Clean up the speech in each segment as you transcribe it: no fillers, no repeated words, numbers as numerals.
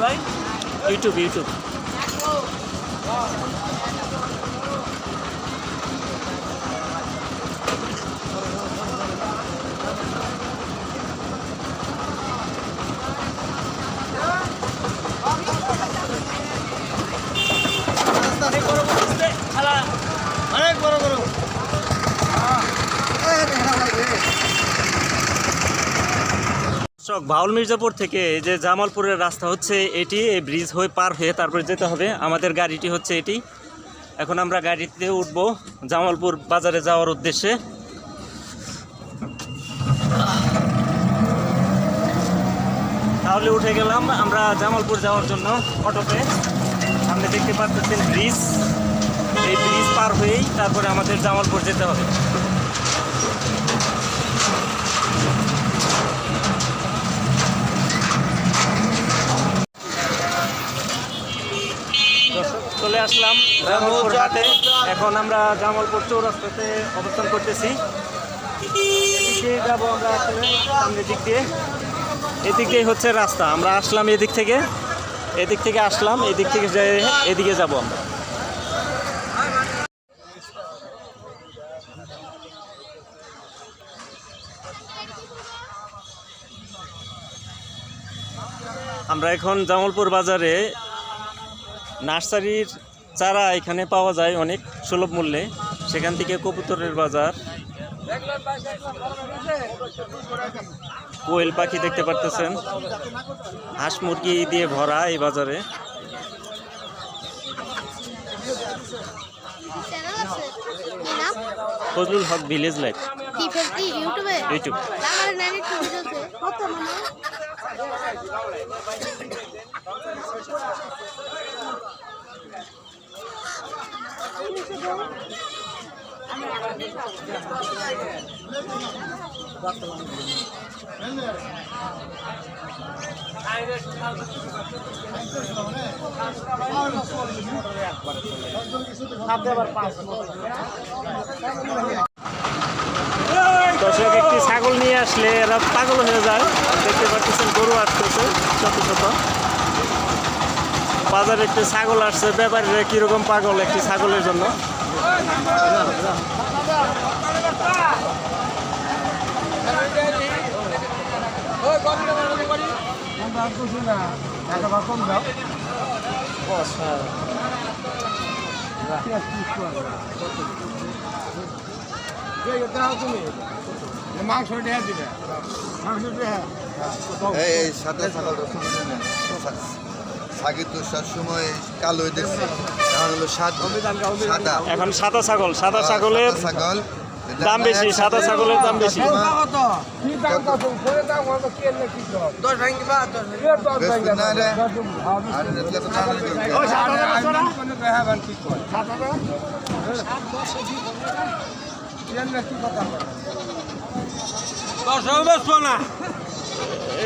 ভাই? YouTube YouTube. অনেক বড় বড়। বাউল মির্জাপুর থেকে এই যে জামালপুরের রাস্তা হচ্ছে এটি, এই ব্রিজ হয়ে পার হয়ে তারপরে যেতে হবে। আমাদের গাড়িটি হচ্ছে এটি। এখন আমরা গাড়িতে উঠবো জামালপুর বাজারে যাওয়ার উদ্দেশ্যে। তাহলে উঠে গেলাম আমরা জামালপুর যাওয়ার জন্য অটোতে। সামনে দেখতে পাচ্ছেন ব্রিজ, এই ব্রিজ পার হয়েই তারপরে আমাদের জামালপুর যেতে হবে। চলে আসলাম জামালপুর হাটে। এখন আমরা জামালপুর চৌরাস্তাতে অবস্থান করতেছি। এদিকে যাবো আমরা আসলে সামনের দিক দিয়ে। এদিক দিয়ে হচ্ছে রাস্তা, আমরা আসলাম এদিক থেকে আসলাম, এদিক থেকে এদিকে যাব আমরা। আমরা এখন জামালপুর বাজারে নার্সারির চারা এখানে পাওয়া যায় অনেক সুলভ মূল্যে। সেখান থেকে কবুতরের বাজার, কোয়েল পাখি দেখতে পারতেছেন, হাঁস মুরগি দিয়ে ভরা এই বাজারে। ফজলুল হক ভিলেজ লাইফ ইউটিউব। দর্শক একটি ছাগল নিয়ে আসলে এরা পাগল হয়ে যায়। দেখতে পাচ্ছেন গরু আসতেছে শত শত। বাজারে একটি ছাগল আসছে, ব্যাপারীরা কিরকম পাগল একটি ছাগলের জন্য। মাংস দিবে এই সাদা ছাগল আগে তো সব সময় কালো দেখছি, এখন হলো সাদা। এখন সাদা ছাগল, সাদা ছাগলের ছাগল দাম বেশি, সাদা ছাগলের দাম বেশি।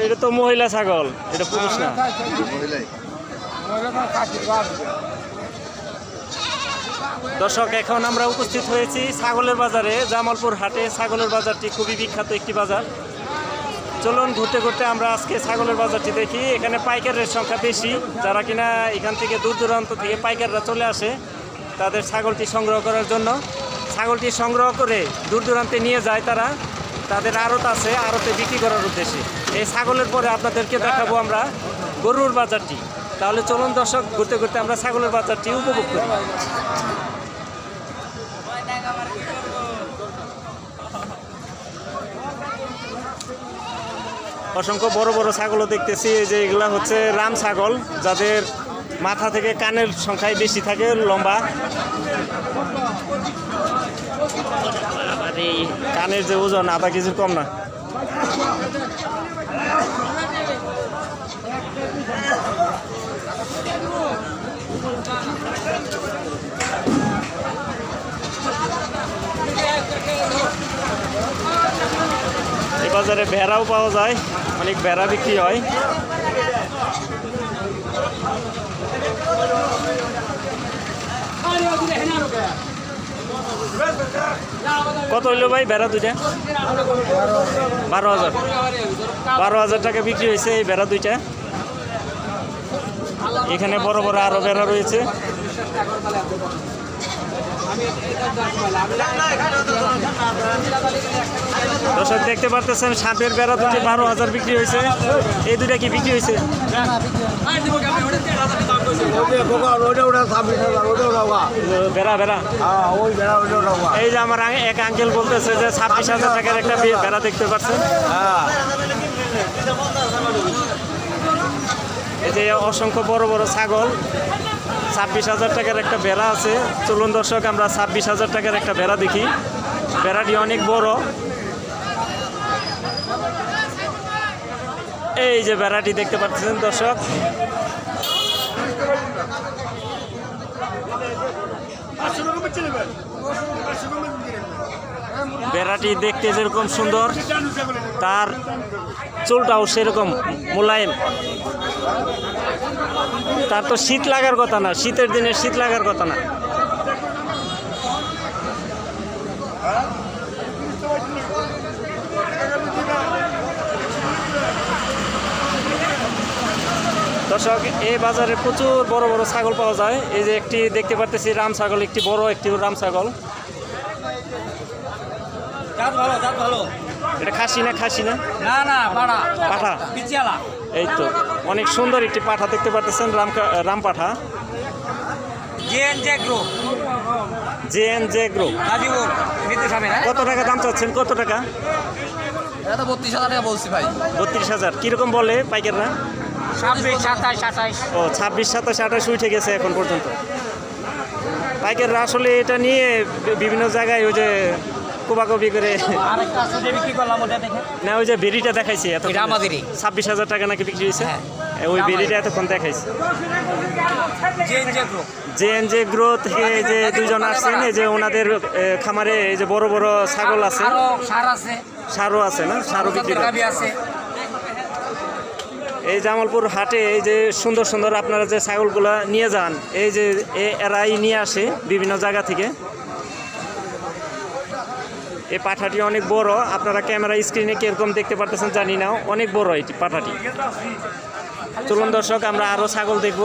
এটা তো মহিলা ছাগল, এটা পুরুষ না। দর্শক এখন আমরা উপস্থিত হয়েছি ছাগলের বাজারে, জামালপুর হাটে। ছাগলের বাজারটি খুবই বিখ্যাত একটি বাজার। চলুন ঘুরতে ঘুরতে আমরা আজকে ছাগলের বাজারটি দেখি। এখানে পাইকারের সংখ্যা বেশি, যারা কিনা এখান থেকে দূর দূরান্ত থেকে পাইকাররা চলে আসে তাদের ছাগলটি সংগ্রহ করার জন্য। ছাগলটি সংগ্রহ করে দূর দূরান্তে নিয়ে যায় তারা, তাদের আড়ত আছে, আড়তে বিক্রি করার উদ্দেশ্যে। এই ছাগলের পরে আপনাদেরকে দেখাবো আমরা গরুর বাজারটি। তাহলে চলুন দর্শক ঘুরতে ঘুরতে আমরা ছাগলের বাজারটি উপভোগ করি। অসংখ্য বড় বড় ছাগলও দেখতেছি। এই যে এগুলা হচ্ছে রাম ছাগল, যাদের মাথা থেকে কানের সংখ্যায় বেশি থাকে, লম্বা। এই কানের যে ওজন আধা কেজির কম না। এই বাজারে ভেড়াও পাওয়া যায়, অনেক ভেড়া বিক্রি হয়। কত হইলো ভাই ভেড়া দুইটা? 12,000 টাকা বিক্রি হয়েছে এই ভেড়া দুইটা। এখানে বড় বড় আরো বেড়া রয়েছে। দর্শক দেখতে পারতেছেন সাপের বেড়া দুটি 12,000 বিক্রি হয়েছে। এই দুটা কি বিক্রি হয়েছে? বেড়া বেড়া এই যে আমার এক আঙ্কেল বলতেছে যে 26,000 টাকার একটা বেড়া দেখতে পাচ্ছেন। এই যে অসংখ্য বড় বড় ছাগল, 26,000 টাকার একটা বেড়া আছে। চলুন দর্শক আমরা 26,000 টাকার একটা বেড়া দেখি। বেড়াটি অনেক বড়। এই যে বেড়াটি দেখতে পাচ্ছেন দর্শক। বেড়াটি দেখতে যেরকম সুন্দর, তার চুলটাও সেরকম মোলায়েম। তার তো শীত লাগার কথা না, শীতের দিনে শীত লাগার কথা না। দর্শক এই বাজারে প্রচুর বড় বড় ছাগল পাওয়া যায়। এই যে একটি দেখতে পারতেছি রাম ছাগল, একটি বড় একটি রাম ছাগল। এটা খাসি না? খাসি না, পাঠা। এই তো অনেক সুন্দর একটি পাঠা দেখতে পারতেছেন, রাম পাঠা। J group. কত টাকা দাম চাচ্ছেন? কত টাকা? 32,000 টাকা বলছি ভাই। 32,000 কিরকম বলে পাইকাররা? 26, 27, 28। ও 26, 27, 28 উঠে গেছে এখন পর্যন্ত। পাইকাররা আসলে এটা নিয়ে বিভিন্ন জায়গায় ওই যে কোবাকবি করে না, ওই যে বেরিটা দেখাইছে এত 26,000 টাকা নাকি বিক্রি হয়েছে। ওই বেরিটা এতক্ষণ দেখাইছে। জে গ্রো থেকে যে দুইজন আসছেন, এই যে ওনাদের খামারে এই যে বড় বড় ছাগল আছে, সারও আছে না? সারও বিক্রি আছে। এই জামালপুর হাটে এই যে সুন্দর সুন্দর আপনারা যে ছাগলগুলা নিয়ে যান, এই যে এরাই নিয়ে আসে বিভিন্ন জায়গা থেকে। এই পাঠাটি অনেক বড়, আপনারা ক্যামেরা স্ক্রিনে কিরকম দেখতে পারতেছেন জানি না, অনেক বড় এই পাঠাটি। চলুন দর্শক আমরা আরো ছাগল দেখব।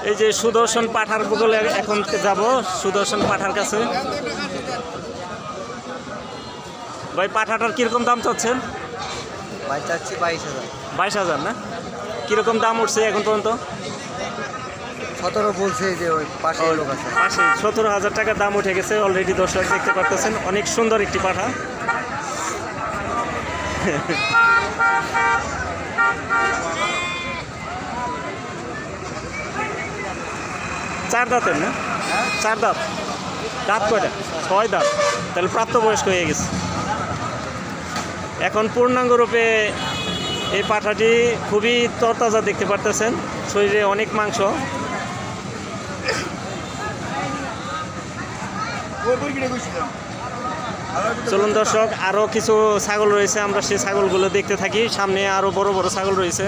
এই যে সুদর্শন পাঠার বলে এখন যাব সুদর্শন পাঠার কাছে। ভাই পাঠাটার কিরকম দাম চাচ্ছেন? ভাই চাচ্ছি 22,000। 22,000 না? কিরকম দাম উঠছে এখন পর্যন্ত? 17 বলছে, যে ওই পাশে লোক আছে। পাশে 17,000 টাকার দাম উঠে গেছে অলরেডি। দর্শক দেখতে পারতেছেন অনেক সুন্দর একটি পাঠা। চার দাঁতের না? 4 দাঁত। দাঁত কয়টা? 6 দাঁত। তাহলে প্রাপ্তবয়স্ক হয়ে গেছে। এখন পূর্ণাঙ্গ রূপে এই পাঠাটি খুবই তরতাজা দেখতে পারতেছেন, শরীরে অনেক মাংস। চলুন দর্শক আরও কিছু ছাগল রয়েছে, আমরা সেই ছাগলগুলো দেখতে থাকি। সামনে আরও বড় বড় ছাগল রয়েছে।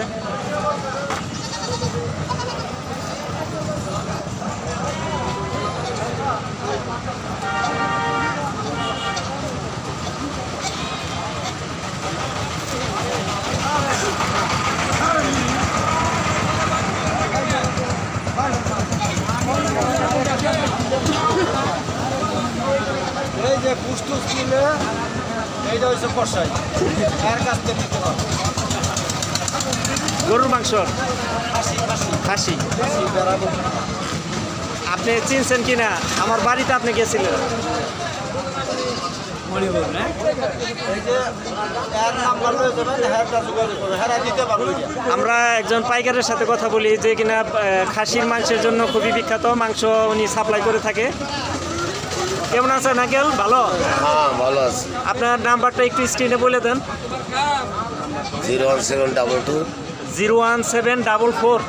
এই যে পুষ্টুস কিনলে এইটা হচ্ছে কষাই, এর কাছ থেকে নিতে হবে। গরুর মাংস, খাসি। আপনি চিনছেন কিনা? আমার বাড়িতে আপনি গেছিলেন। আমরা একজন পাইকারের সাথে কথা বলি যে কিনা খাসির মাংসের জন্য খুবই বিখ্যাত, মাংস উনি সাপ্লাই করে থাকে। কেমন আছেন আঙ্কেল? ভালো? হ্যাঁ ভালো আছে। আপনার নাম্বারটা একটু স্ক্রিনে বলে দেন। 01722 01744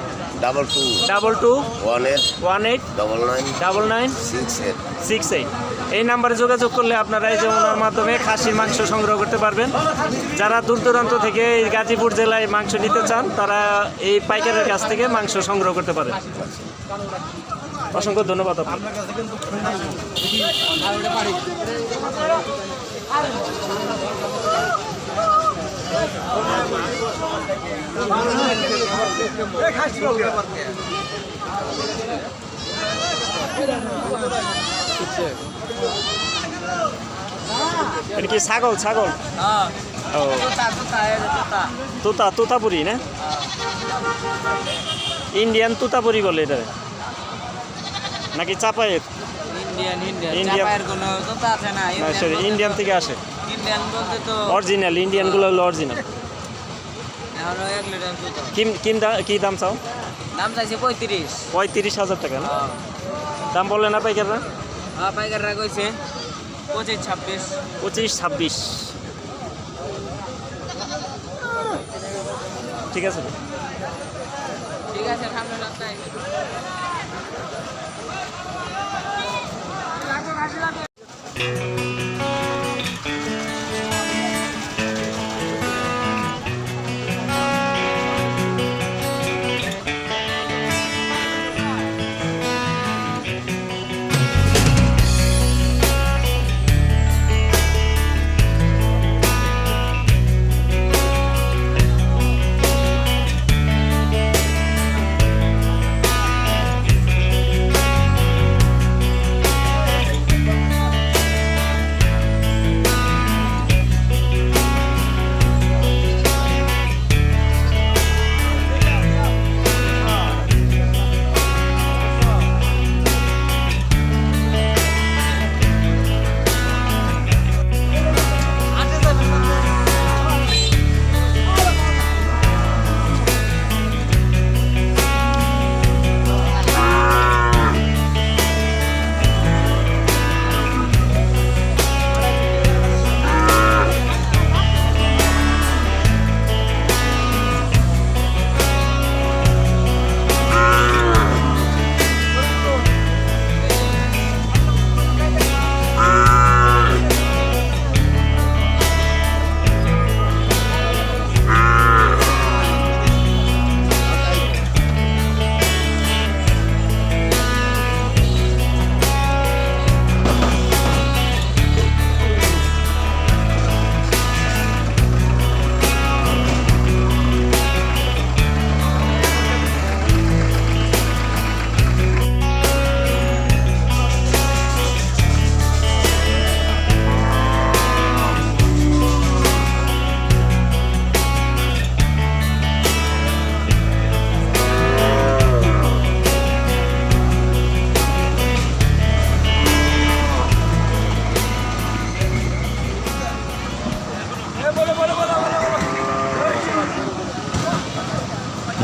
22 18 99 68 এই নাম্বারে যোগাযোগ করলে আপনারা এই যে ওনার মাধ্যমে খাসির মাংস সংগ্রহ করতে পারবেন। যারা দূর দূরান্ত থেকে এই গাজীপুর জেলায় মাংস নিতে চান তারা এই পাইকারের কাছ থেকে মাংস সংগ্রহ করতে পারেন। অসংখ্য ধন্যবাদ আপনার। এটা কি ছাগল? ও তোতাপুরি না, ইন্ডিয়ান তোতাপুরি বলে এটা নাকি চাপায়ের? ইন্ডিয়ান থেকে আসে, অরিজিনাল ইন্ডিয়ানগুলো হলো অরিজিনাল। কি দাম চাও? দাম চাইছে 35,000 টাকা না? দাম বললে না পাইকাররা? পাইকাররা কইছে 25-26। ঠিক আছে, সামনে রাস্তায়।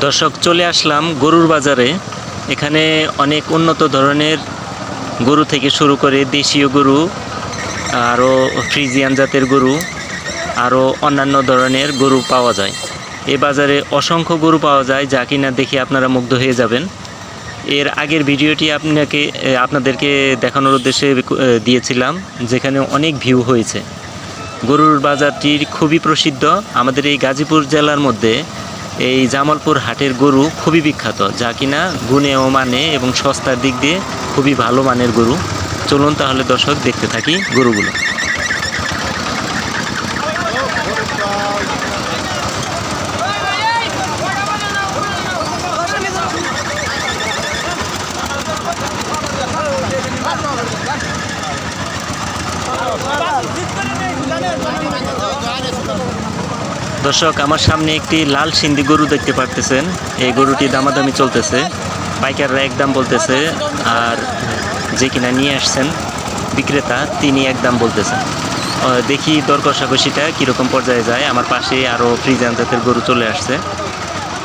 দর্শক, চলে আসলাম গরুর বাজারে। এখানে অনেক উন্নত ধরনের গরু থেকে শুরু করে দেশীয় গরু, আরও ফ্রিজিয়ান জাতের গরু, আরও অন্যান্য ধরনের গরু পাওয়া যায়। এই বাজারে অসংখ্য গরু পাওয়া যায়, যা কিনা দেখে আপনারা মুগ্ধ হয়ে যাবেন। এর আগের ভিডিওটি আপনাদেরকে দেখানোর উদ্দেশ্যে দিয়েছিলাম, যেখানে অনেক ভিউ হয়েছে। গরুর বাজারটির খুবই প্রসিদ্ধ। আমাদের এই গাজীপুর জেলার মধ্যে এই জামালপুর হাটের গরু খুবই বিখ্যাত, যা কিনা গুণে ও মানে এবং সস্তার দিক দিয়ে খুবই ভালো মানের গরু। চলুন তাহলে দর্শক দেখতে থাকি গরুগুলো। দর্শক, আমার সামনে একটি লাল সিন্ধি গরু দেখতে পারতেছেন। এই গরুটি দামাদামি চলতেছে, পাইকাররা একদম বলতেছে, আর যে কিনা নিয়ে আসছেন বিক্রেতা তিনি একদম বলতেছেন। দেখি দর কষাকষিটা কীরকম পর্যায়ে যায়। আমার পাশে আরও ফ্রিজিয়ান জাতের গরু চলে আসছে।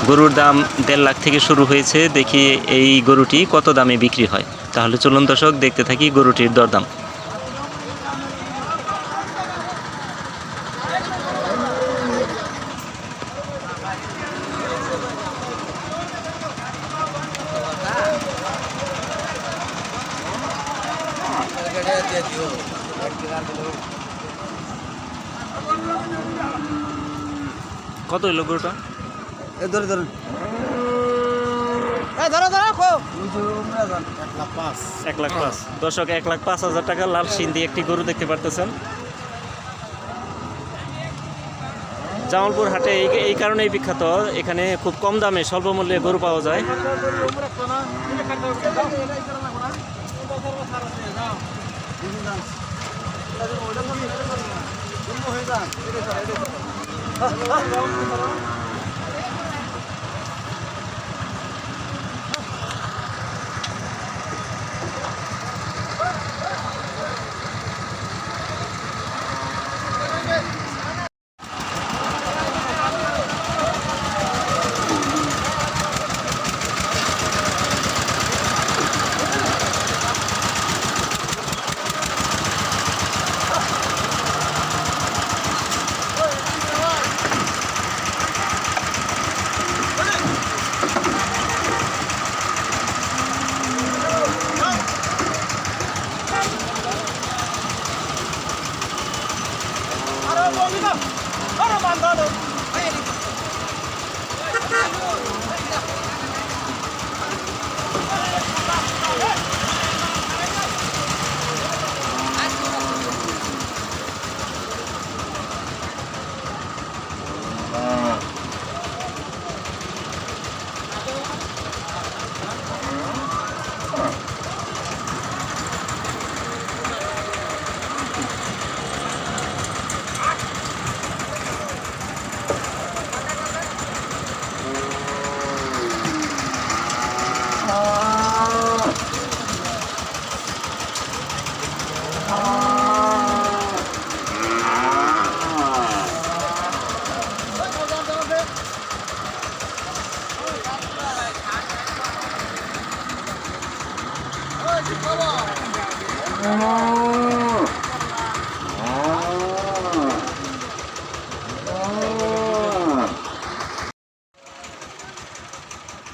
গরুর দাম 1.5 লাখ থেকে শুরু হয়েছে। দেখি এই গরুটি কত দামে বিক্রি হয়। তাহলে চলুন দর্শক দেখতে থাকি গরুটির দরদাম। কত হইলো গরুটা? ধরে ধরুন এক লাখ পাঁচ। দর্শক 1,05,000 টাকা লাল সিন্ধি একটি গরু দেখতে পারতেছেন। জামালপুর হাটে এই কারণেই বিখ্যাত, এখানে খুব কম দামে স্বল্প মূল্যে গরু পাওয়া যায়।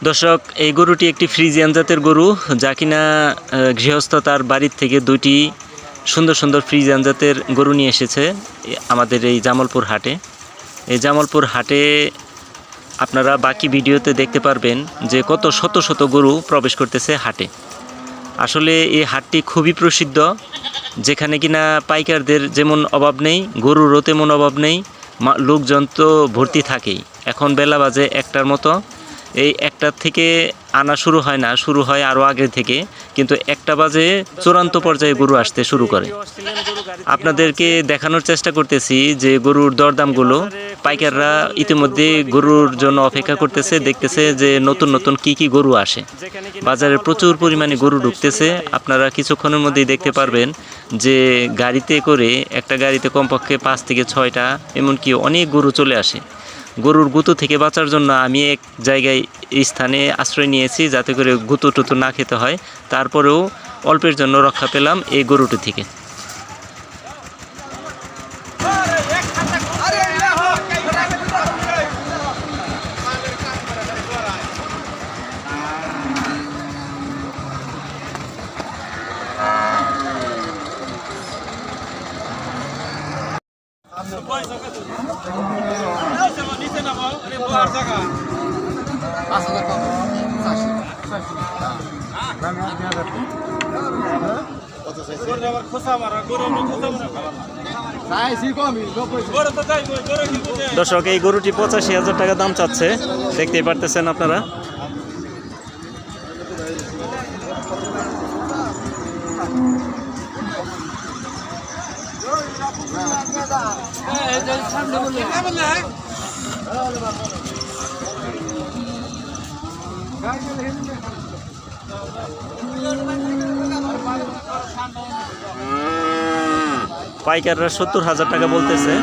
দর্শক, এই গরুটি একটি ফ্রিজিয়ান জাতের গরু, যা কিনা গৃহস্থ তার বাড়ির থেকে দুইটি সুন্দর সুন্দর ফ্রিজিয়ান জাতের গরু নিয়ে এসেছে আমাদের এই জামালপুর হাটে। এই জামালপুর হাটে আপনারা বাকি ভিডিওতে দেখতে পারবেন যে কত শত শত গরু প্রবেশ করতেছে হাটে। আসলে এই হাটটি খুবই প্রসিদ্ধ, যেখানে কিনা পাইকারদের যেমন অভাব নেই, গরুরও তেমন অভাব নেই, লোকজন তো ভর্তি থাকেই। এখন বেলা বাজে 1টার মতো। এই 1টার থেকে আনা শুরু হয় না, শুরু হয় আরও আগে থেকে, কিন্তু 1টা বাজে চূড়ান্ত পর্যায়ে গরু আসতে শুরু করে। আপনাদেরকে দেখানোর চেষ্টা করতেছি যে গরুর দরদামগুলো। পাইকাররা ইতিমধ্যে গরুর জন্য অপেক্ষা করতেছে, দেখতেছে যে নতুন নতুন কি গরু আসে। বাজারে প্রচুর পরিমাণে গরু ঢুকতেছে। আপনারা কিছুক্ষণের মধ্যেই দেখতে পারবেন যে গাড়িতে করে, একটা গাড়িতে কমপক্ষে 5 থেকে 6টা, এমনকি অনেক গরু চলে আসে। গরুর গুঁতো থেকে বাঁচার জন্য আমি এক জায়গায় স্থানে আশ্রয় নিয়েছি, যাতে করে গুঁতো টুতো না খেতে হয়। তারপরেও অল্পের জন্য রক্ষা পেলাম এই গরুটি থেকে। দর্শক, এই গরুটি 85,000 টাকা দাম চাচ্ছে, দেখতেই পারতেছেন আপনারা। পাইকাররা 70,000 টাকা বলতেছে।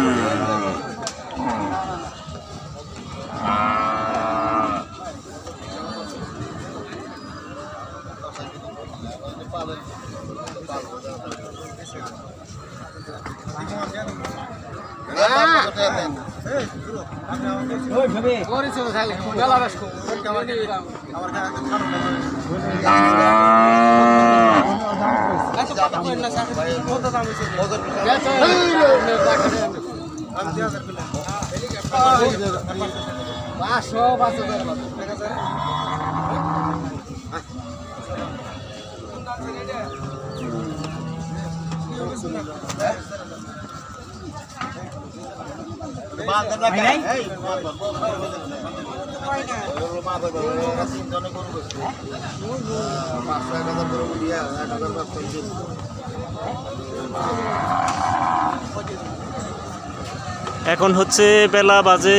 এখন হচ্ছে বেলা বাজে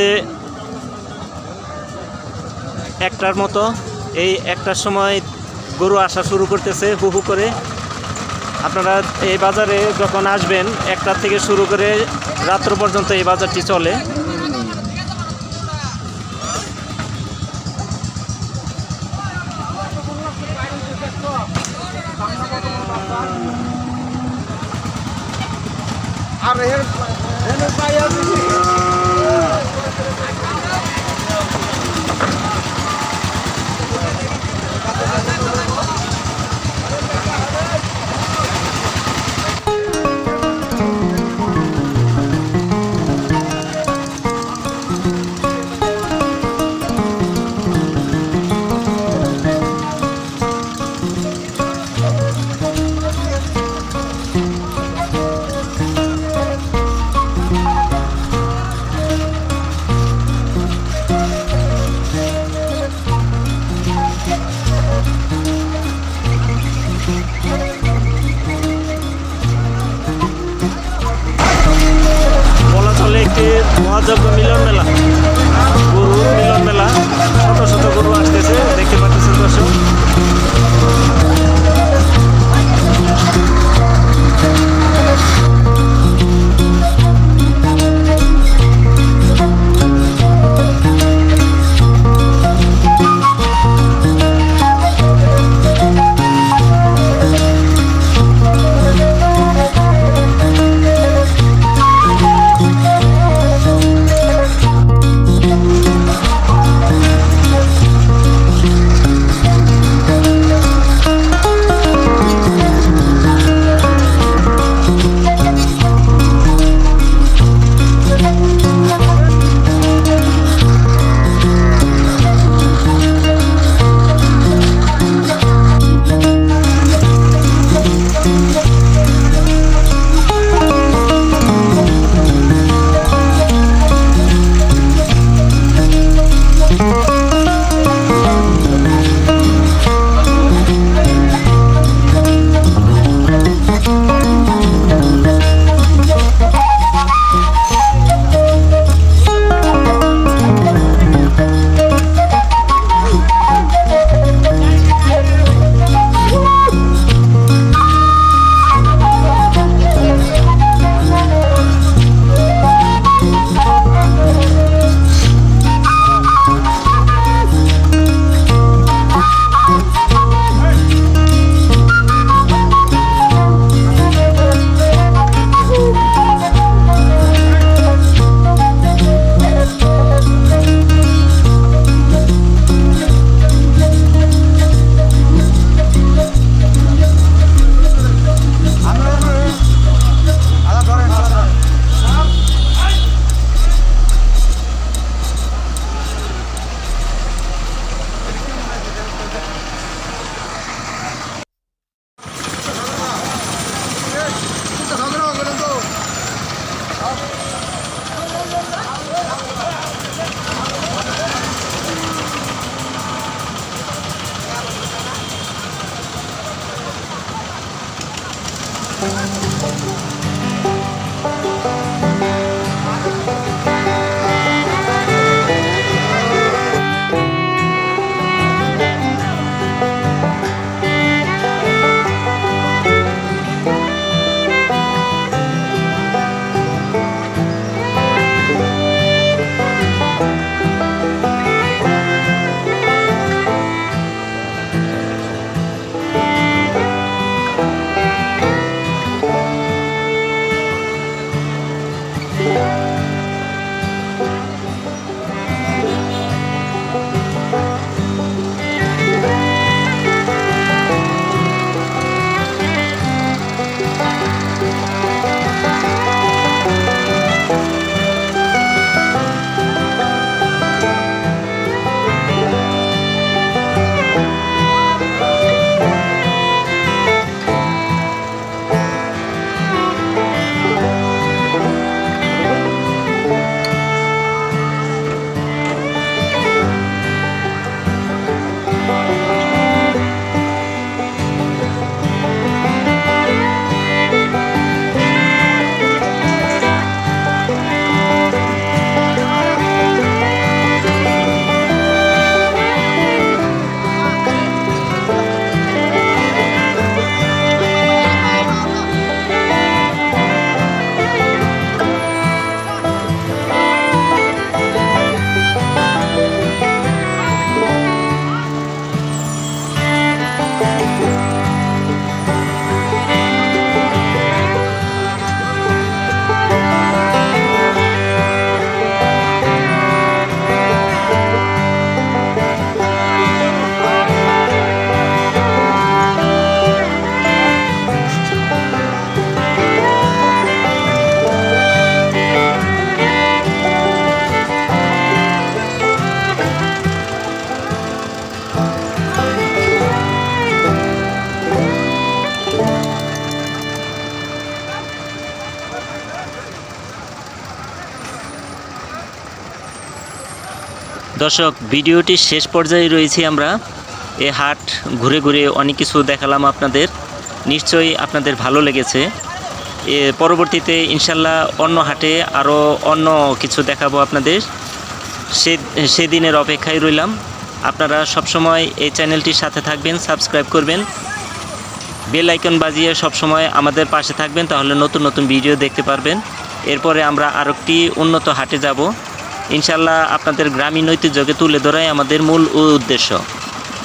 1টার মতো। এই 1টার সময় গরু আসা শুরু করতেছে হু হু করে। আপনারা এই বাজারে যখন আসবেন 1টা থেকে শুরু করে রাত্র পর্যন্ত এই বাজারটি চলে। বলা চলে একটি মহাযজ্ঞ মিলন মেলা, গরুর মিলন মেলা। শত শত গরু আসতেছে, দেখতে পাচ্ছেন দর্শক। দর্শক ভিডিওটির শেষ পর্যায়ে রয়েছি আমরা। এ হাট ঘুরে ঘুরে অনেক কিছু দেখালাম আপনাদের, নিশ্চয়ই আপনাদের ভালো লেগেছে। পরবর্তীতে ইনশাল্লাহ অন্য হাটে আরও অন্য কিছু দেখাবো আপনাদের, সেদিনের অপেক্ষায় রইলাম। আপনারা সবসময় এই চ্যানেলটির সাথে থাকবেন, সাবস্ক্রাইব করবেন, বেল আইকন বাজিয়ে সবসময় আমাদের পাশে থাকবেন, তাহলে নতুন নতুন ভিডিও দেখতে পারবেন। এরপরে আমরা আরেকটি উন্নত হাটে যাব ইনশাল্লাহ, আপনাদের গ্রামীণ ঐতিহ্যকে তুলে ধরাই আমাদের মূল উদ্দেশ্য।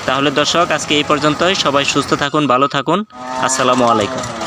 তাহলে দর্শক আজকে এই পর্যন্তই। সবাই সুস্থ থাকুন, ভালো থাকুন। আসসালামু আলাইকুম।